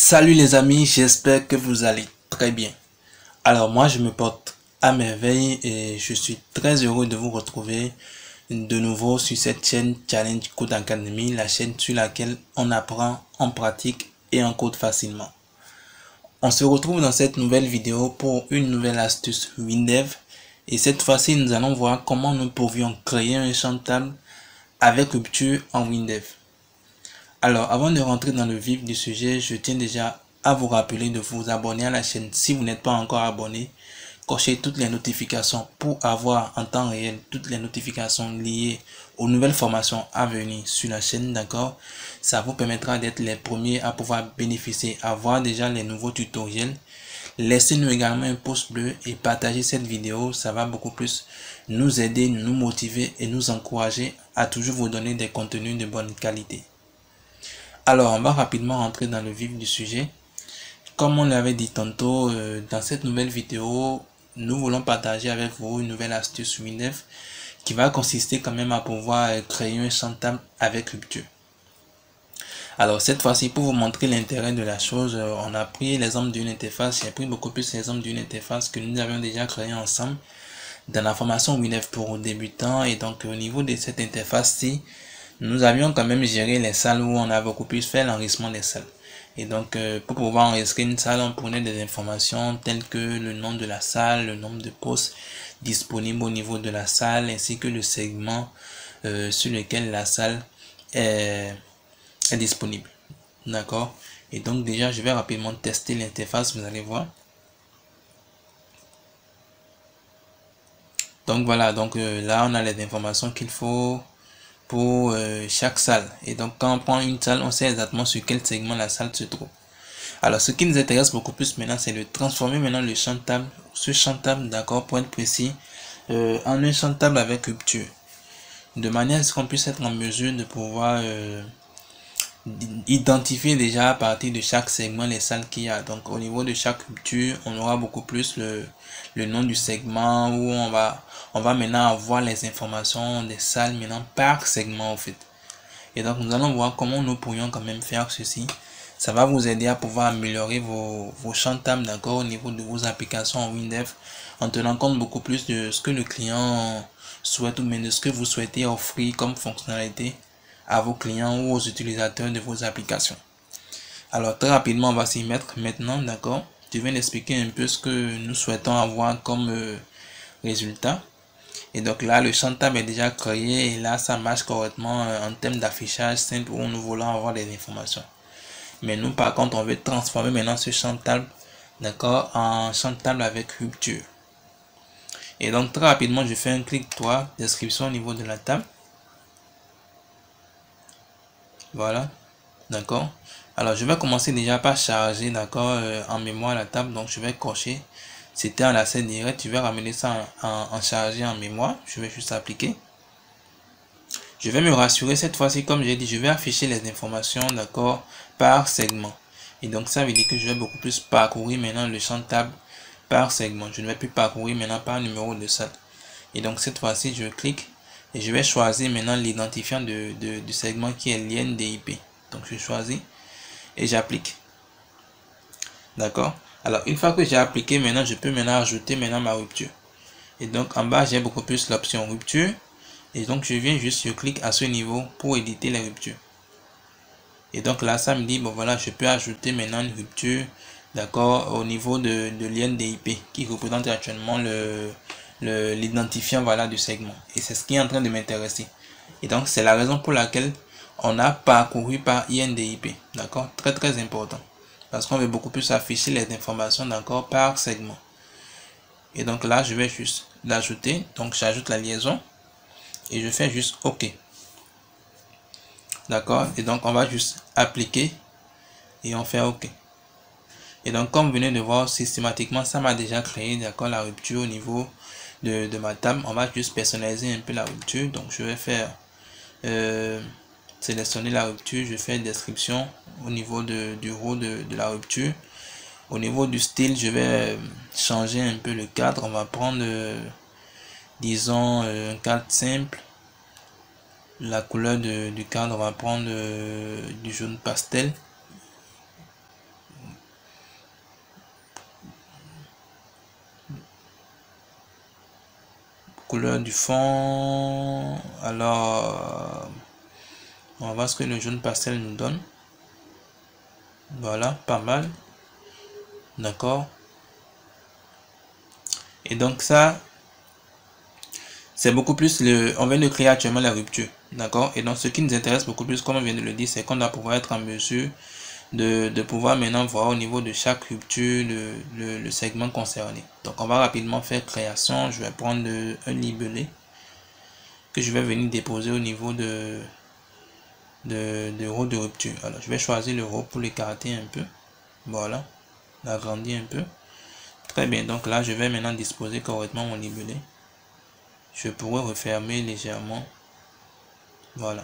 Salut les amis, j'espère que vous allez très bien. Alors moi je me porte à merveille et je suis très heureux de vous retrouver de nouveau sur cette chaîne Challenge Code Academy, la chaîne sur laquelle on apprend, on pratique et on code facilement. On se retrouve dans cette nouvelle vidéo pour une nouvelle astuce WinDev et cette fois-ci nous allons voir comment nous pouvions créer un champ table avec rupture en WinDev. Alors, avant de rentrer dans le vif du sujet, je tiens déjà à vous rappeler de vous abonner à la chaîne si vous n'êtes pas encore abonné. Cochez toutes les notifications pour avoir en temps réel toutes les notifications liées aux nouvelles formations à venir sur la chaîne, d'accord? Ça vous permettra d'être les premiers à pouvoir bénéficier, à voir déjà les nouveaux tutoriels. Laissez-nous également un pouce bleu et partagez cette vidéo, ça va beaucoup plus nous aider, nous motiver et nous encourager à toujours vous donner des contenus de bonne qualité. Alors, on va rapidement rentrer dans le vif du sujet. Comme on l'avait dit tantôt, dans cette nouvelle vidéo, nous voulons partager avec vous une nouvelle astuce WinDev qui va consister quand même à pouvoir créer un champ table avec rupture. Alors, cette fois-ci, pour vous montrer l'intérêt de la chose, on a pris l'exemple d'une interface. J'ai pris beaucoup plus l'exemple d'une interface que nous avions déjà créée ensemble dans la formation WinDev pour débutants. Et donc, au niveau de cette interface-ci, nous avions quand même géré les salles où on a beaucoup plus fait l'enregistrement des salles. Et donc, pour pouvoir enregistrer une salle, on prenait des informations telles que le nom de la salle, le nombre de postes disponibles au niveau de la salle, ainsi que le segment sur lequel la salle est disponible. D'accord? Et donc, déjà, je vais rapidement tester l'interface, vous allez voir. Donc, voilà. Donc, là, on a les informations qu'il faut pour chaque salle. Et donc quand on prend une salle, on sait exactement sur quel segment la salle se trouve. Alors ce qui nous intéresse beaucoup plus maintenant, c'est de transformer maintenant le champ table, ce champ table, d'accord, pour être précis, en un champ table avec rupture, de manière à ce qu'on puisse être en mesure de pouvoir identifier déjà à partir de chaque segment les salles qu'il y a. Donc au niveau de chaque rupture, on aura beaucoup plus le nom du segment où on va maintenant avoir les informations des salles maintenant par segment au fait. Et donc nous allons voir comment nous pourrions quand même faire ceci. Ça va vous aider à pouvoir améliorer vos champs tables, d'accord, au niveau de vos applications en WinDev, en tenant compte beaucoup plus de ce que le client souhaite ou même de ce que vous souhaitez offrir comme fonctionnalité à vos clients ou aux utilisateurs de vos applications. Alors très rapidement, on va s'y mettre maintenant, d'accord. Je viens d'expliquer un peu ce que nous souhaitons avoir comme résultat. Et donc là, le champ table est déjà créé et là, ça marche correctement en termes d'affichage simple où nous voulons avoir des informations. Mais nous, par contre, on veut transformer maintenant ce champ table, d'accord, en champ table avec rupture. Et donc très rapidement, je fais un clic droit, description au niveau de la table. Voilà, d'accord. Alors je vais commencer déjà par charger, d'accord, en mémoire la table. Donc je vais cocher. C'était en accès direct. Je vais ramener ça en chargé en mémoire. Je vais juste appliquer. Je vais me rassurer cette fois-ci, comme j'ai dit, je vais afficher les informations, d'accord, par segment. Et donc ça veut dire que je vais beaucoup plus parcourir maintenant le champ table par segment. Je ne vais plus parcourir maintenant par numéro de salle. Et donc cette fois-ci, je clique et je vais choisir maintenant l'identifiant du segment qui est l'INDIP. Donc je choisis et j'applique. D'accord. Alors une fois que j'ai appliqué, maintenant je peux maintenant ajouter maintenant ma rupture. Et donc en bas, j'ai beaucoup plus l'option rupture. Et donc je viens juste, je clique à ce niveau pour éditer les ruptures. Et donc là, ça me dit, bon voilà, je peux ajouter maintenant une rupture, d'accord, au niveau de l'INDIP qui représente actuellement l'identifiant, voilà, du segment. Et c'est ce qui est en train de m'intéresser. Et donc c'est la raison pour laquelle on a parcouru par INDIP, d'accord, très très important. Parce qu'on veut beaucoup plus afficher les informations, d'accord, par segment. Et donc là, je vais juste l'ajouter. Donc j'ajoute la liaison. Et je fais juste OK. D'accord. Et donc on va juste appliquer et on fait OK. Et donc comme vous venez de voir, systématiquement ça m'a déjà créé, d'accord, la rupture au niveau de ma table. On va juste personnaliser un peu la rupture. Donc je vais faire sélectionner la rupture. Je fais description au niveau du haut de la rupture. Au niveau du style, je vais changer un peu le cadre. On va prendre disons un cadre simple. La couleur du cadre, on va prendre du jaune pastel. couleur du fond. Alors, on va voir ce que le jaune pastel nous donne. Voilà, pas mal. D'accord. Et donc ça, c'est beaucoup plus on vient de créer actuellement la rupture. D'accord. Et donc ce qui nous intéresse beaucoup plus, comme on vient de le dire, c'est qu'on doit pouvoir être en mesure de pouvoir maintenant voir au niveau de chaque rupture le segment concerné. Donc on va rapidement faire création. Je vais prendre un libellé que je vais venir déposer au niveau de row de rupture. Alors je vais choisir le row pour l'écarter un peu. Voilà, l'agrandir un peu. Très bien, donc là je vais maintenant disposer correctement mon libellé. Je pourrais refermer légèrement. Voilà.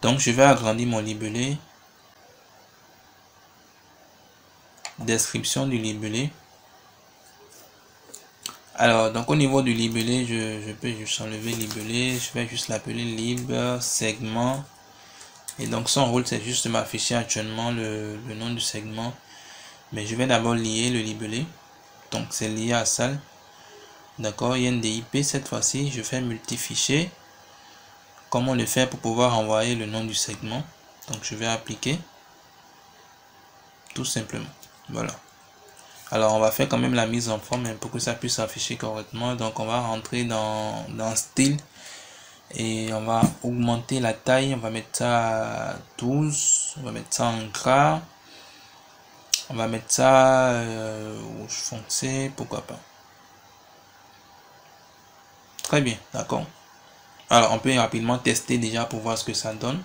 Donc je vais agrandir mon libellé. Description du libellé. Alors donc au niveau du libellé, je peux juste enlever libellé. Je vais juste l'appeler libre segment. Et donc son rôle c'est juste de m'afficher actuellement le nom du segment. Mais je vais d'abord lier le libellé. Donc c'est lié à ça. D'accord, INDIP cette fois-ci, je fais multifichier. Comment le faire pour pouvoir envoyer le nom du segment? Donc je vais appliquer. Tout simplement. Voilà. Alors on va faire quand même la mise en forme pour que ça puisse s'afficher correctement. Donc on va rentrer dans style. Et on va augmenter la taille. On va mettre ça à 12. On va mettre ça en gras. On va mettre ça rouge foncé. Pourquoi pas. Très bien, d'accord. Alors, on peut rapidement tester déjà pour voir ce que ça donne.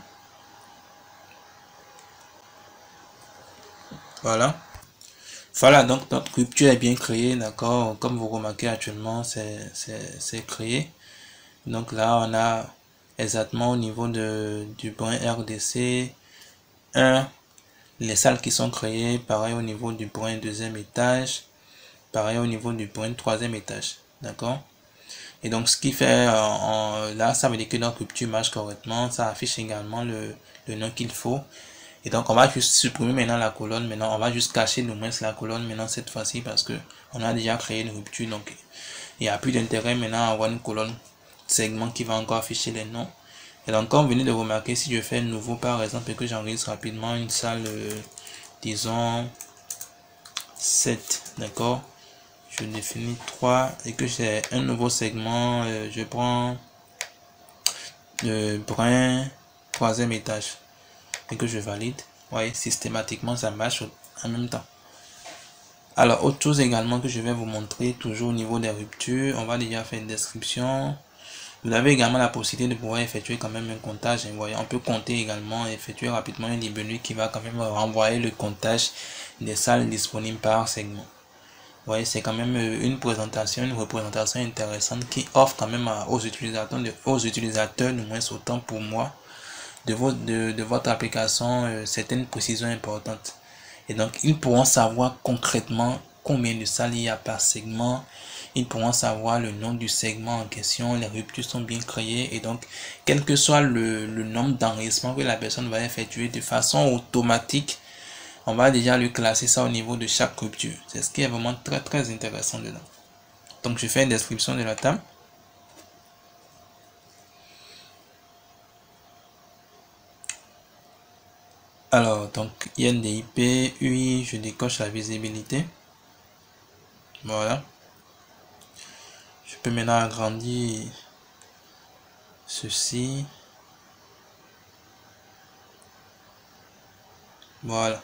Voilà. Voilà, donc notre rupture est bien créée, d'accord. Comme vous remarquez actuellement, c'est créé. Donc là, on a exactement au niveau du brin RDC 1, les salles qui sont créées. Pareil au niveau du brin deuxième étage. Pareil au niveau du brin troisième étage, d'accord. Et donc ce qui fait là, ça veut dire que notre rupture marche correctement. Ça affiche également le nom qu'il faut. Et donc on va juste supprimer maintenant la colonne. Maintenant on va juste cacher le moins la colonne maintenant cette fois-ci parce que on a déjà créé une rupture. Donc il n'y a plus d'intérêt maintenant à avoir une colonne segment qui va encore afficher les noms. Et donc comme vous venez de remarquer, si je fais nouveau par exemple et que j'enregistre rapidement une salle, disons 7, d'accord. Je définis 3 et que j'ai un nouveau segment, je prends le brin troisième étage et que je valide. Ouais, systématiquement ça marche en même temps. Alors autre chose également que je vais vous montrer, toujours au niveau des ruptures, on va déjà faire une description. Vous avez également la possibilité de pouvoir effectuer quand même un comptage. Voyez, on peut compter également, effectuer rapidement un libellé qui va quand même renvoyer le comptage des salles disponibles par segment. Vous voyez, c'est quand même une représentation intéressante qui offre quand même aux utilisateurs, du moins autant pour moi, de votre application, certaines précisions importantes. Et donc, ils pourront savoir concrètement combien de salles il y a par segment. Ils pourront savoir le nom du segment en question. Les ruptures sont bien créées. Et donc, quel que soit le nombre d'enregistrements que la personne va effectuer de façon automatique, on va déjà lui classer ça au niveau de chaque rupture. C'est ce qui est vraiment très très intéressant dedans. Donc je fais une description de la table. Alors donc INDIP, UI, je décoche la visibilité. Voilà. Je peux maintenant agrandir ceci. Voilà.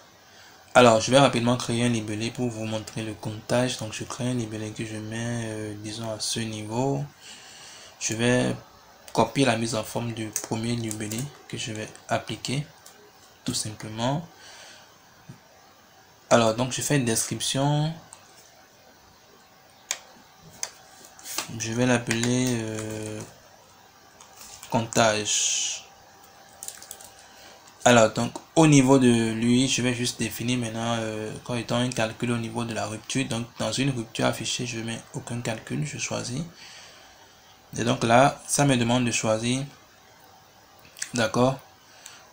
Alors, je vais rapidement créer un libellé pour vous montrer le comptage. Donc, je crée un libellé que je mets, disons, à ce niveau. Je vais copier la mise en forme du premier libellé que je vais appliquer, tout simplement. Alors, donc, je fais une description. Je vais l'appeler comptage. Alors donc au niveau de lui, je vais juste définir maintenant comme étant un calcul au niveau de la rupture. Donc dans une rupture affichée, je mets aucun calcul, je choisis. Et donc là, ça me demande de choisir, d'accord,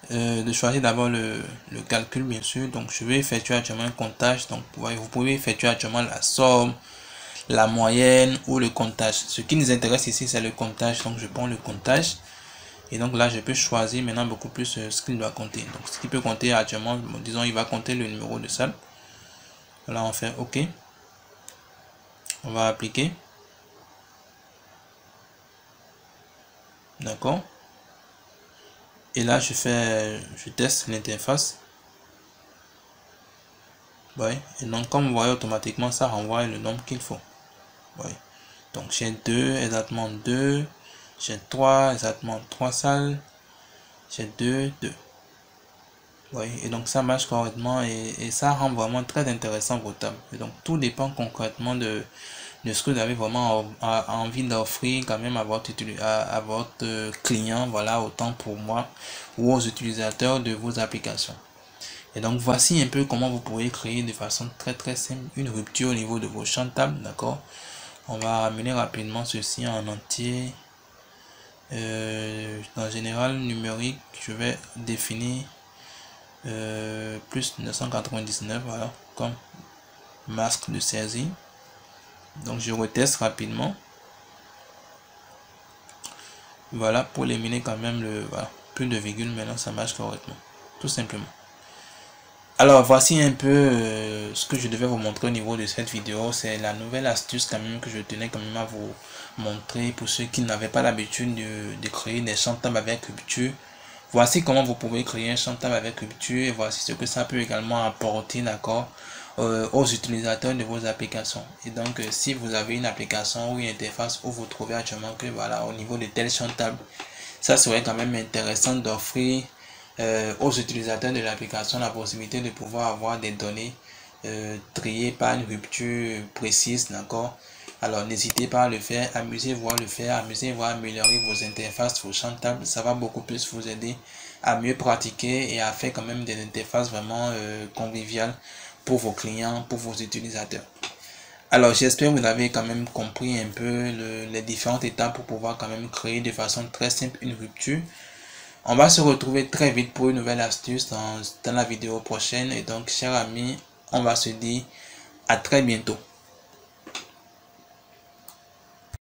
de choisir d'abord le calcul bien sûr. Donc je vais effectuer actuellement un comptage. Donc vous pouvez effectuer actuellement la somme, la moyenne ou le comptage. Ce qui nous intéresse ici, c'est le comptage. Donc, je prends le comptage. Et donc là, je peux choisir maintenant beaucoup plus ce qu'il doit compter. Donc, ce qu'il peut compter actuellement, disons, il va compter le numéro de salle. Là, on fait OK. On va appliquer. D'accord. Et là, je teste l'interface. Ouais. Et donc, comme vous voyez, automatiquement, ça renvoie le nombre qu'il faut. Ouais. Donc, j'ai 2, exactement 2. J'ai 3, exactement 3 salles. J'ai 2, 2. Oui, et donc ça marche correctement et ça rend vraiment très intéressant vos tables. Et donc, tout dépend concrètement de ce que vous avez vraiment envie d'offrir quand même à votre client, voilà, autant pour moi ou aux utilisateurs de vos applications. Et donc, voici un peu comment vous pouvez créer de façon très simple une rupture au niveau de vos champs de table, d'accord? On va ramener rapidement ceci en entier. En général, numérique, je vais définir plus 999, voilà, comme masque de saisie. Donc je reteste rapidement, voilà, pour éliminer quand même voilà, plus de virgule. Maintenant ça marche correctement, tout simplement. Alors voici un peu ce que je devais vous montrer au niveau de cette vidéo. C'est la nouvelle astuce quand même que je tenais quand même à vous montrer pour ceux qui n'avaient pas l'habitude de créer des champs de table avec rupture. Voici comment vous pouvez créer un champ de table avec rupture et voici ce que ça peut également apporter, d'accord, aux utilisateurs de vos applications. Et donc, si vous avez une application ou une interface où vous trouvez actuellement que, voilà, au niveau de tel champ de table, ça serait quand même intéressant d'offrir aux utilisateurs de l'application la possibilité de pouvoir avoir des données triées par une rupture précise, d'accord. Alors n'hésitez pas à le faire, amusez-vous à le faire, amusez-vous à améliorer vos interfaces, vos champs de table, ça va beaucoup plus vous aider à mieux pratiquer et à faire quand même des interfaces vraiment conviviales pour vos clients, pour vos utilisateurs. Alors j'espère que vous avez quand même compris un peu les différentes étapes pour pouvoir quand même créer de façon très simple une rupture. On va se retrouver très vite pour une nouvelle astuce dans la vidéo prochaine et donc chers amis, on va se dire à très bientôt.